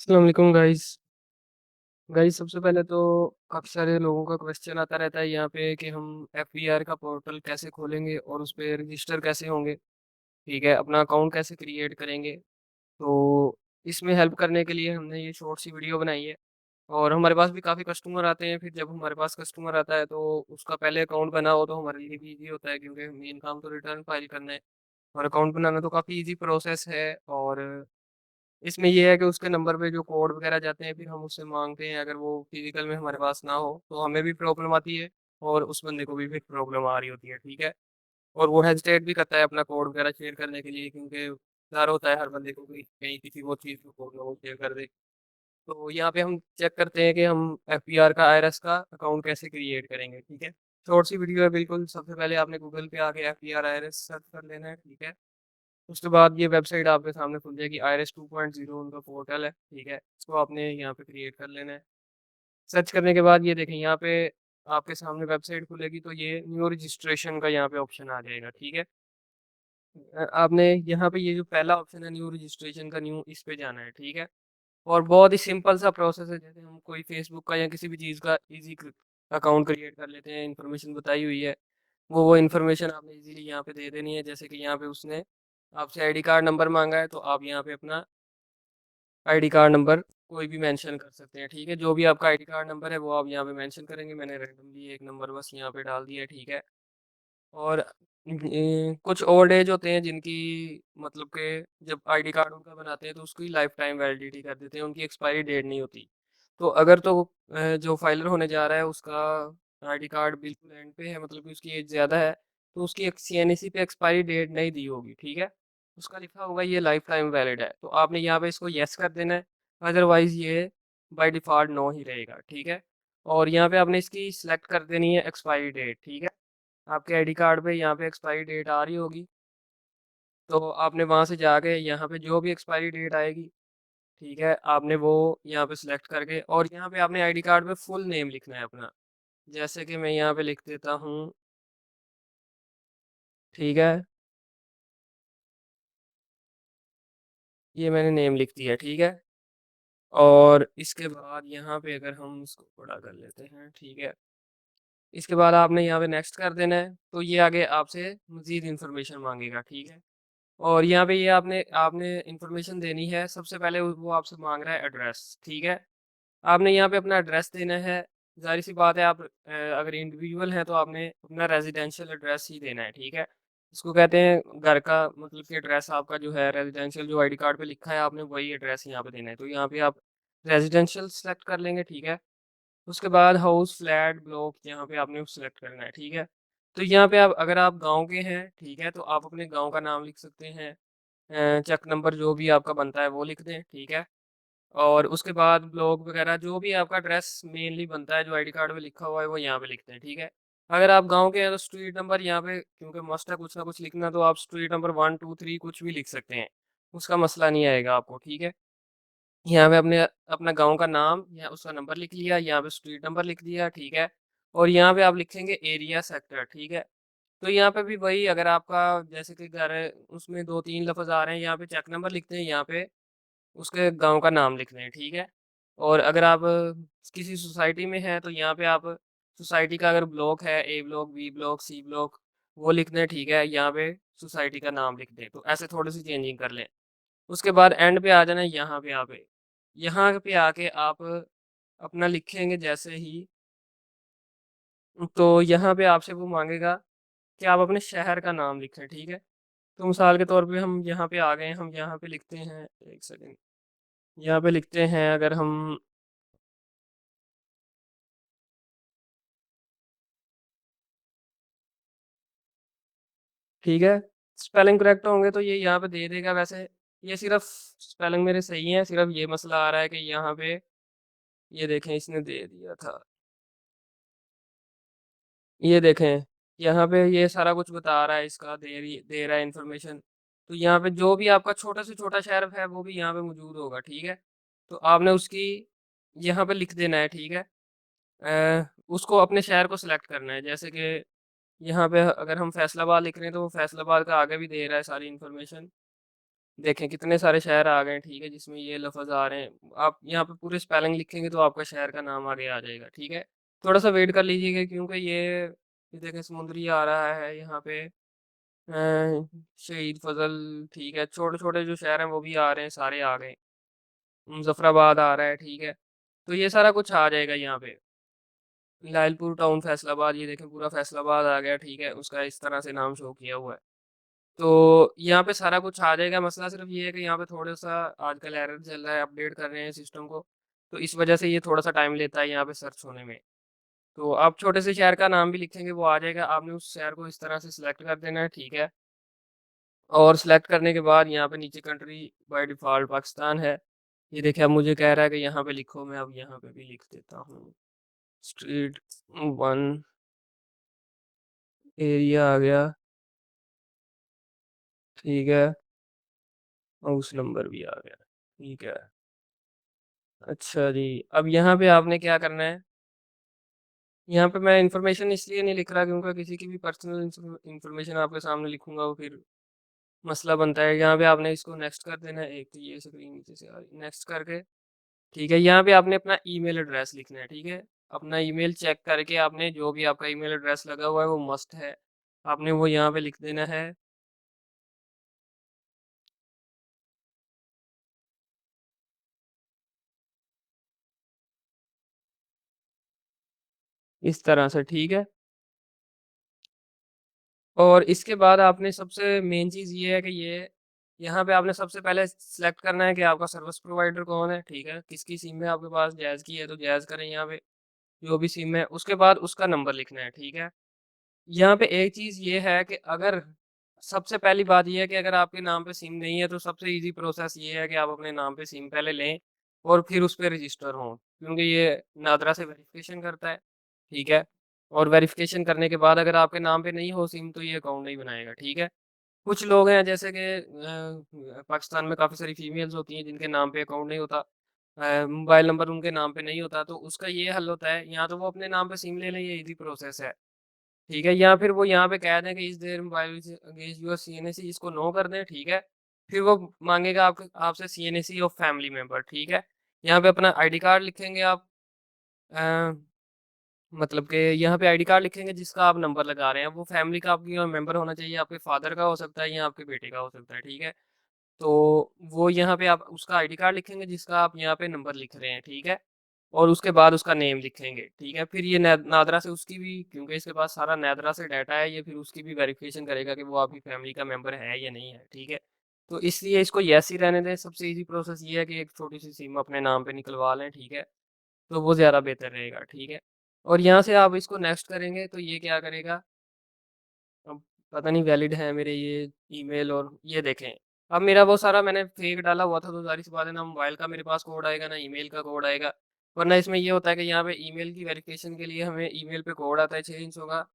अस्सलाम वालेकुम guys. Guys सबसे पहले तो काफ़ी सारे लोगों का क्वेश्चन आता रहता है यहाँ पे कि हम एफबीआर का पोर्टल कैसे खोलेंगे और उस पे रजिस्टर कैसे होंगे, ठीक है? अपना अकाउंट कैसे क्रिएट करेंगे? तो इसमें हेल्प करने के लिए हमने ये शॉर्ट सी वीडियो बनाई है और हमारे पास भी काफ़ी कस्टमर आते हैं। फिर जब हमारे पास कस्टमर आता है तो उसका पहले अकाउंट बना हो तो हमारे लिए भी ईज़ी होता है क्योंकि मेन काम तो रिटर्न फाइल करना है और अकाउंट बनाना तो काफ़ी ईज़ी प्रोसेस है। और इसमें ये है कि उसके नंबर पे जो कोड वगैरह जाते हैं फिर हम उससे माँगते हैं, अगर वो फिज़िकल में हमारे पास ना हो तो हमें भी प्रॉब्लम आती है और उस बंदे को भी फिर प्रॉब्लम आ रही होती है, ठीक है? और वो हेजिटेट भी करता है अपना कोड वगैरह शेयर करने के लिए क्योंकि डर होता है हर बंदे को कि कहीं किसी वो चीज़ को कोड ना वो शेयर कर दे। तो यहाँ पे हम चेक करते हैं कि हम एफबीआर का आईआरएस का अकाउंट कैसे क्रिएट करेंगे, ठीक है? शॉर्ट सी वीडियो है बिल्कुल। सबसे पहले आपने गूगल पे आके एफबीआर आईआरएस सर्च कर लेना है, ठीक है? उसके बाद ये वेबसाइट आपके सामने खुल जाएगी। आईआरएस 2.0 उनका पोर्टल है, ठीक है? इसको आपने यहाँ पे क्रिएट कर लेना है। सर्च करने के बाद ये देखें यहाँ पे आपके सामने वेबसाइट खुलेगी तो ये न्यू रजिस्ट्रेशन का यहाँ पे ऑप्शन आ जाएगा, ठीक है? आपने यहाँ पे ये जो पहला ऑप्शन है न्यू रजिस्ट्रेशन का, न्यू इस पे जाना है, ठीक है? और बहुत ही सिंपल सा प्रोसेस है, जैसे हम कोई फेसबुक का या किसी भी चीज़ का ईज़ी अकाउंट क्रिएट कर लेते हैं, इन्फॉर्मेशन बताई हुई है। वो इन्फॉर्मेशन आपने इज़िली यहाँ पे दे देनी है। जैसे कि यहाँ पे उसने आपसे आईडी कार्ड नंबर माँगा है, तो आप यहाँ पे अपना आईडी कार्ड नंबर कोई भी मेंशन कर सकते हैं, ठीक है? जो भी आपका आईडी कार्ड नंबर है, वो आप यहाँ पे मेंशन करेंगे। मैंने रैंडमली एक नंबर बस यहाँ पे डाल दिया है, ठीक है? और कुछ ओल्ड एज होते हैं जिनकी मतलब कि जब आईडी कार्ड उनका बनाते हैं तो उसकी लाइफ टाइम वैलिडिटी कर देते हैं, उनकी एक्सपायरी डेट नहीं होती। तो अगर तो जो फाइलर होने जा रहा है उसका आईडी कार्ड बिल्कुल एंड पे है, मतलब कि उसकी एज ज़्यादा है, तो उसकी एक सीएनईसी पे एक्सपायरी डेट नहीं दी होगी, ठीक है? उसका लिखा होगा ये लाइफ टाइम वैलिड है, तो आपने यहाँ पे इसको येस कर देना है, अदरवाइज़ ये बाय डिफ़ॉल्ट नो ही रहेगा, ठीक है? और यहाँ पे आपने इसकी सिलेक्ट कर देनी है एक्सपायरी डेट, ठीक है? आपके आईडी कार्ड पे यहाँ पे एक्सपायरी डेट आ रही होगी, तो आपने वहाँ से जाके यहाँ पे जो भी एक्सपायरी डेट आएगी, ठीक है? आपने वो यहाँ पे सिलेक्ट करके और यहाँ पे आपने आईडी कार्ड पे फुल नेम लिखना है अपना। जैसे कि मैं यहाँ पे लिख देता हूँ, ठीक है? ये मैंने नेम लिख दिया, ठीक है? और इसके बाद यहाँ पे अगर हम इसको बड़ा कर लेते हैं, ठीक है? इसके बाद आपने यहाँ पे नेक्स्ट कर देना है, तो ये आगे आपसे मज़ीद इन्फॉर्मेशन माँगेगा, ठीक है? और यहाँ पे ये आपने आपने इन्फॉर्मेशन देनी है। सबसे पहले वो आपसे माँग रहा है एड्रेस, ठीक है? आपने यहाँ पे अपना एड्रेस देना है। ज़ाहिर-सी बात है आप अगर इंडिविजुअल हैं तो आपने अपना रेज़िडेंशियल एड्रेस ही देना है, ठीक है? इसको कहते हैं घर का मतलब कि एड्रेस आपका जो है रेज़िडेंशियल जो आईडी कार्ड पे लिखा है आपने वही एड्रेस यहाँ पे देना है। तो यहाँ पे आप रेज़िडेंशियल सेलेक्ट कर लेंगे, ठीक है? उसके बाद हाउस, फ्लैट, ब्लॉक यहाँ पे आपने सेलेक्ट करना है, ठीक है? तो यहाँ पे आप अगर आप गाँव के हैं, ठीक है? तो आप अपने गाँव का नाम लिख सकते हैं। चक नंबर जो भी आपका बनता है वो लिख दें, ठीक है? और उसके बाद ब्लॉक वगैरह जो भी आपका एड्रेस मेनली बनता है जो आईडी कार्ड में लिखा हुआ है वो यहाँ पे लिखते हैं, ठीक है? अगर आप गाँव के हैं तो स्ट्रीट नंबर यहाँ पे क्योंकि मस्ट है कुछ ना कुछ लिखना, तो आप स्ट्रीट नंबर 1, 2, 3 कुछ भी लिख सकते हैं। उसका मसला नहीं आएगा आपको, ठीक है? यहाँ पे आपने अपना गाँव का नाम या उसका नंबर लिख लिया, यहाँ पे स्ट्रीट नंबर लिख दिया, ठीक है? और यहाँ पे आप लिखेंगे एरिया सेक्टर, ठीक है? तो यहाँ पे भी वही अगर आपका जैसे कि घर है उसमें 2-3 लफ़्ज़ आ रहे हैं, यहाँ पे चेक नंबर लिखते हैं, यहाँ पे उसके गाँव का नाम लिख दें, ठीक है? और अगर आप किसी सोसाइटी में हैं तो यहाँ पे आप सोसाइटी का अगर ब्लॉक है, A block, B block, C block वो लिख दें, ठीक है? यहाँ पे सोसाइटी का नाम लिख दें, तो ऐसे थोड़ी-सी चेंजिंग कर लें। उसके बाद एंड पे आ जाना है यहाँ पे आप। यहाँ पे आके आप अपना लिखेंगे जैसे ही, तो यहाँ पे आपसे वो माँगेगा कि आप अपने शहर का नाम लिखें, ठीक है? तो मिसाल के तौर पे हम यहाँ पे आ गए हैं, हम यहाँ पे लिखते हैं 1 सेकंड, यहाँ पे लिखते हैं अगर हम, ठीक है? स्पेलिंग करेक्ट होंगे तो ये यहाँ पे दे देगा वैसे, ये सिर्फ़ स्पेलिंग मेरे सही है, सिर्फ़ ये मसला आ रहा है कि यहाँ पे ये देखें इसने दे दिया था। ये देखें, यहाँ पे ये सारा कुछ बता रहा है, इसका दे रहा है इन्फॉर्मेशन। तो यहाँ पे जो भी आपका छोटा से छोटा शहर है वो भी यहाँ पे मौजूद होगा, ठीक है? तो आपने उसकी यहाँ पे लिख देना है, ठीक है? उसको अपने शहर को सिलेक्ट करना है, जैसे कि यहाँ पे अगर हम फैसलाबाद लिख रहे हैं तो वो फैसलाबाद का आगे भी दे रहा है सारी इन्फॉर्मेशन। देखें कितने सारे शहर आ गए हैं, ठीक है, जिसमें ये लफ़्ज़ आ रहे हैं। आप यहाँ पे पूरे स्पेलिंग लिखेंगे तो आपका शहर का नाम आगे आ जाएगा, ठीक है। थोड़ा-सा वेट कर लीजिएगा क्योंकि ये देखें समुद्री आ रहा है यहाँ पे शहीद फ़ज़ल, ठीक है, छोटे-छोटे जो शहर हैं वो भी आ रहे हैं, सारे आ गए। मुज़फ़्फ़राबाद आ रहा है, ठीक है। तो ये सारा कुछ आ जाएगा यहाँ पे। लायलपुर टाउन फैसलाबाद, ये देखें पूरा फैसलाबाद आ गया, ठीक है, उसका इस तरह से नाम शो किया हुआ है। तो यहाँ पे सारा कुछ आ जाएगा, मसला सिर्फ़ ये है कि यहाँ पे थोड़ा-सा आजकल एरर चल रहा है, अपडेट कर रहे हैं सिस्टम को, तो इस वजह से ये थोड़ा-सा टाइम लेता है यहाँ पे सर्च होने में। तो आप छोटे से शहर का नाम भी लिखेंगे, वो आ जाएगा, आपने उस शहर को इस तरह से सिलेक्ट कर देना है, ठीक है। और सिलेक्ट करने के बाद यहाँ पे नीचे कंट्री बाय डिफ़ॉल्ट पाकिस्तान है। ये देखिए अब मुझे कह रहा है कि यहाँ पे लिखो, मैं अब यहाँ पे भी लिख देता हूँ। स्ट्रीट 1 एरिया आ गया, ठीक है, हाउस नंबर भी आ गया, ठीक है। अच्छा जी, अब यहाँ पे आपने क्या करना है, यहाँ पे मैं इन्फॉर्मेशन इसलिए नहीं लिख रहा क्योंकि किसी की भी पर्सनल इन्फॉर्मेशन आपके सामने लिखूँगा वो फिर मसला बनता है। यहाँ पे आपने इसको नेक्स्ट कर देना है, एक तो ये स्क्रीन नीचे से आ रही है, नेक्स्ट करके ठीक है, यहाँ पे आपने अपना ईमेल एड्रेस लिखना है, ठीक है? अपना ईमेल चेक करके आपने जो भी आपका ईमेल एड्रेस लगा हुआ है वो मस्ट है। आपने वो यहाँ पे लिख देना है, इस तरह से, ठीक है? और इसके बाद आपने सबसे मेन चीज़ ये है कि ये यहाँ पे आपने सबसे पहले सिलेक्ट करना है कि आपका सर्विस प्रोवाइडर कौन है, ठीक है? किसकी सिम है आपके पास, जायज़ की है तो जायज़ करें यहाँ पे, जो भी सिम है। उसके बाद उसका नंबर लिखना है, ठीक है? यहाँ पे एक चीज़ ये है कि अगर सबसे पहली बात ये है कि अगर आपके नाम पे सिम नहीं है, तो सबसे ईज़ी प्रोसेस ये है कि आप अपने नाम पे सिम पहले लें और फिर उस पे रजिस्टर हों। क्योंकि ये नादरा से वेरिफ़िकेशन करता है, ठीक है? और वेरिफ़िकेशन करने के बाद अगर आपके नाम पे नहीं हो सिम, तो ये अकाउंट नहीं बनाएगा, ठीक है? कुछ लोग हैं जैसे कि पाकिस्तान में काफ़ी सारी फीमेल्स होती हैं जिनके नाम पे अकाउंट नहीं होता। मोबाइल नंबर उनके नाम पे नहीं होता, तो उसका ये हल होता है, या तो वो अपने नाम पे सिम ले लें, ये ईज़ी प्रोसेस है। ठीक है, या फिर वो यहाँ पे कह दें कि इस देयर मोबाइल अगेंस्ट योर सीएनएसी, इसको नो कर दें, ठीक है। फिर वो माँगेगा आपके आपसे सीएनएसी ऑफ फैमिली मेंबर, ठीक है। यहाँ पे अपना आईडी कार्ड लिखेंगे आप अ, मतलब कि यहाँ पे आईडी कार्ड लिखेंगे जिसका आप नंबर लगा रहे हैं, वो फैमिली का आपकी मेंबर होना चाहिए, आपके फादर का हो सकता है या आपके बेटे का हो सकता है, ठीक है। तो वो यहाँ पे आप उसका आईडी कार्ड लिखेंगे जिसका आप यहाँ पे नंबर लिख रहे हैं, ठीक है? और उसके बाद उसका नेम लिखेंगे, ठीक है? फिर ये नादरा से उसकी भी क्योंकि इसके पास सारा नादरा से डाटा है, ये फिर उसकी भी वेरिफ़िकेशन करेगा कि वो आपकी फैमिली का मेंबर है या नहीं है, ठीक है? तो इसलिए इसको येस ही रहने दें, सबसे ईज़ी प्रोसेस ये है कि एक छोटी-सी सिम अपने नाम पे निकलवा लें, ठीक है? तो वो ज़्यादा बेहतर रहेगा, ठीक है? और यहाँ से आप इसको नेक्स्ट करेंगे तो ये क्या करेगा अब पता नहीं वैलिड है मेरे ये ईमेल और ये देखें। अब मेरा वो सारा मैंने फेक डाला हुआ था तो ज़ाहिर-सी बात है ना मोबाइल का मेरे पास कोड आएगा, ना ईमेल का कोड आएगा। वरना इसमें ये होता है कि यहाँ पे ईमेल की वेरिफ़िकेशन के लिए हमें ईमेल पे कोड आता है 6 अंकों का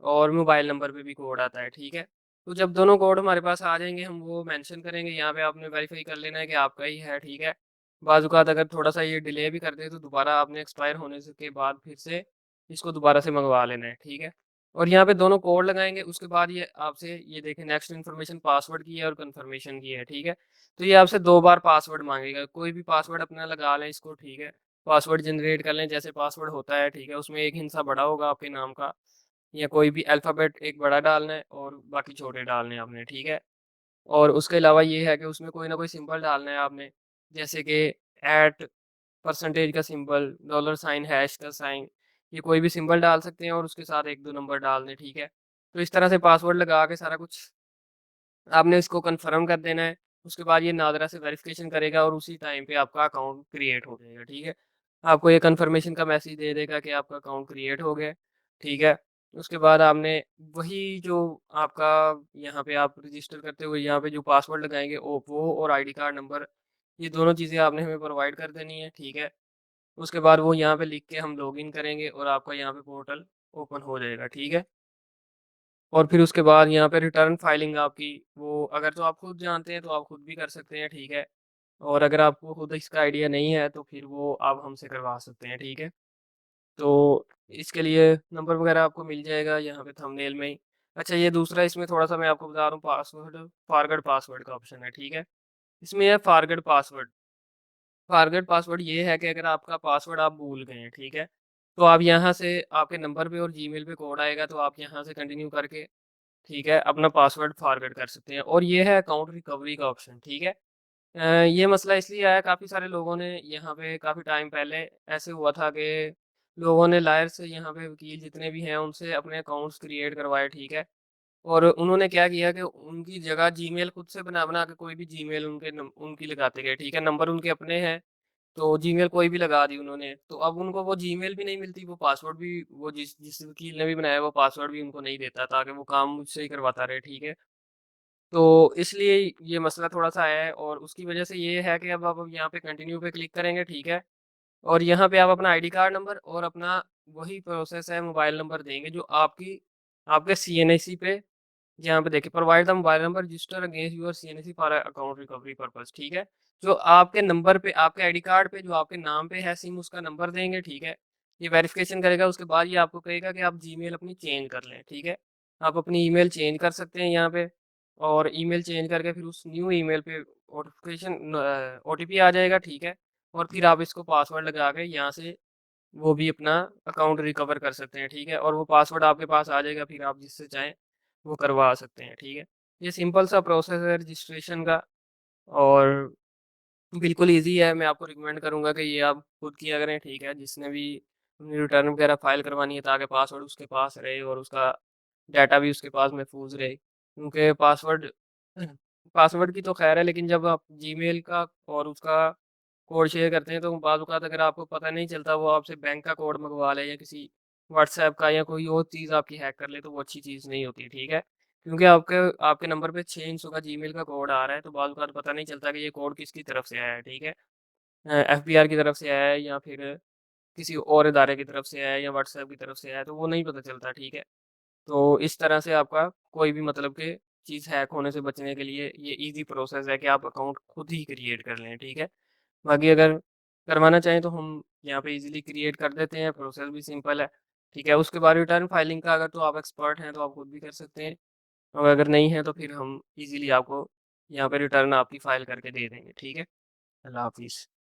और मोबाइल नंबर पे भी कोड आता है, ठीक है? तो जब दोनों कोड हमारे पास आ जाएँगे हम वो मेंशन करेंगे, यहाँ पे आपने वेरीफ़ाई कर लेना है कि आपका ही है, ठीक है? बाज़-औक़ात अगर थोड़ा-सा ये डिले भी कर दे तो दोबारा आपने एक्सपायर होने से के बाद फिर से इसको दोबारा से मँगवा लेना है, ठीक है? और यहाँ पे दोनों कोड लगाएँगे उसके बाद ये आपसे ये देखें नेक्स्ट इन्फॉर्मेशन पासवर्ड की है और कन्फर्मेशन की है, ठीक है? तो ये आपसे 2 बार पासवर्ड माँगेगा, कोई भी पासवर्ड अपना लगा लें इसको, ठीक है? पासवर्ड जनरेट कर लें जैसे पासवर्ड होता है, ठीक है? उसमें एक हिस्सा बड़ा होगा आपके नाम का या कोई भी अल्फ़ाबेट एक बड़ा डालना है और बाकी छोटे डालने हैं आपने, ठीक है? और उसके अलावा ये है कि उसमें कोई ना कोई सिंबल डालना है आपने, जैसे कि एट, परसेंटेज का सिंबल, डॉलर साइन, हैश का साइन, ये कोई भी सिंबल डाल सकते हैं और उसके साथ 1-2 नंबर डाल दें, ठीक है? तो इस तरह से पासवर्ड लगा के सारा कुछ आपने इसको कन्फर्म कर देना है। उसके बाद ये नादरा से वेरिफ़िकेशन करेगा और उसी टाइम पे आपका अकाउंट क्रिएट हो जाएगा, ठीक है? आपको ये कन्फर्मेशन का मैसेज दे देगा कि आपका अकाउंट क्रिएट हो गया है, ठीक है? उसके बाद आपने वही जो आपका यहाँ पे आप रजिस्टर करते हुए यहाँ पे जो पासवर्ड लगाएँगे वो और आईडी कार्ड नंबर, ये दोनों चीज़ें आपने हमें प्रोवाइड कर देनी है, ठीक है? उसके बाद वो यहाँ पे लिख के हम लॉगिन करेंगे और आपका यहाँ पे पोर्टल ओपन हो जाएगा, ठीक है? और फिर उसके बाद यहाँ पे रिटर्न फाइलिंग आपकी वो अगर तो आप खुद जानते हैं तो आप खुद भी कर सकते हैं, ठीक है? और अगर आपको खुद इसका आइडिया नहीं है तो फिर वो आप हमसे करवा सकते हैं, ठीक है? तो इसके लिए नंबर वगैरह आपको मिल जाएगा यहाँ पे थंबनेल में ही। अच्छा ये दूसरा इसमें थोड़ा-सा मैं आपको बता रहा हूँ पासवर्ड फॉरगॉट पासवर्ड का ऑप्शन है, ठीक है? इसमें है फॉरगेट पासवर्ड। फॉरगेट पासवर्ड ये है कि अगर आपका पासवर्ड आप भूल गए हैं, ठीक है? तो आप यहाँ से आपके नंबर पे और जीमेल पे कोड आएगा तो आप यहाँ से कंटिन्यू करके, ठीक है, अपना पासवर्ड फॉरगेट कर सकते हैं और ये है अकाउंट रिकवरी का ऑप्शन, ठीक है? ये मसला इसलिए आया काफ़ी सारे लोगों ने यहाँ पे काफ़ी टाइम पहले ऐसे हुआ था कि लोगों ने लायर से यहाँ पे वकील जितने भी हैं उनसे अपने अकाउंट्स क्रिएट करवाए, ठीक है? और उन्होंने क्या किया कि उनकी जगह जीमेल खुद से बना-बना के कोई भी जीमेल उनकी लगाते गए, ठीक है? नंबर उनके अपने हैं, तो जीमेल कोई भी लगा दी उन्होंने। तो अब उनको वो जीमेल भी नहीं मिलती, वो पासवर्ड भी वो जिस जिस वकील ने भी बनाया वो पासवर्ड भी उनको नहीं देता ताकि वो काम मुझसे ही करवाता रहे, ठीक है? तो इसलिए ये मसला थोड़ा-सा आया है और उसकी वजह से ये है कि अब आप यहाँ पे कंटिन्यू पे क्लिक करेंगे, ठीक है? और यहाँ पे आप अपना आईडी कार्ड नंबर और अपना वही प्रोसेस है मोबाइल नंबर देंगे जो आपके सीएनआईसी पे यहाँ पे देखिए provide the mobile number register against your CNC for account recovery purpose, ठीक है? जो आपके नंबर पे आपके आईडी कार्ड पे जो आपके नाम पे है सिम उसका नंबर देंगे, ठीक है? ये वेरिफिकेशन करेगा उसके बाद ये आपको कहेगा कि आप जीमेल अपनी चेंज कर लें, ठीक है? आप अपनी ईमेल चेंज कर सकते हैं यहाँ पे और ईमेल चेंज करके फिर उस न्यू ईमेल पे ओटीपी आ जाएगा, ठीक है? और फिर आप इसको पासवर्ड लगा के यहाँ से वो भी अपना अकाउंट रिकवर कर सकते हैं, ठीक है? और वो पासवर्ड आपके पास आ जाएगा फिर आप जिससे चाहें वो करवा सकते हैं, ठीक है? ये सिंपल सा प्रोसेस है रजिस्ट्रेशन का और बिल्कुल ईज़ी है, मैं आपको रिकमेंड करूँगा कि ये आप खुद किया करें, ठीक है? जिसने भी रिटर्न वगैरह फ़ाइल करवानी है ताकि पासवर्ड उसके पास रहे और उसका डाटा भी उसके पास महफूज़ रहे। क्योंकि पासवर्ड की तो ख़ैर है लेकिन जब आप जीमेल का और उसका कोड शेयर करते हैं तो बाज़ औक़ात अगर आपको पता नहीं चलता वो आपसे बैंक का कोड मँगवा ले या किसी व्हाट्सऐप का या कोई और चीज़ आपकी हैक कर ले तो वो अच्छी चीज़ नहीं होती, ठीक है? क्योंकि आपके आपके नंबर पे 6 अंकों का जीमेल का कोड आ रहा है, तो बाज़ औक़ात पता नहीं चलता कि ये कोड किसकी तरफ से आया है, ठीक है? एफबीआर की तरफ से आया है या फिर किसी और इदारे की तरफ से आया है या व्हाट्सऐप की तरफ से आया है, तो वो नहीं पता चलता, ठीक है? तो इस तरह से आपका कोई भी मतलब के चीज़ हैक होने से बचने के लिए ये ईज़ी प्रोसेस है कि आप अकाउंट खुद ही क्रिएट कर लें, ठीक है? बाकी अगर करवाना चाहें तो हम यहाँ पे ईज़िली क्रिएट कर देते हैं, प्रोसेस भी सिंपल है, ठीक है? उसके बाद रिटर्न फाइलिंग का अगर तो आप एक्सपर्ट हैं, तो आप खुद भी कर सकते हैं और अगर नहीं है तो फिर हम ईज़िली आपको यहाँ पे रिटर्न आपकी फ़ाइल करके दे देंगे, ठीक है? अल्लाह हाफ़िज़।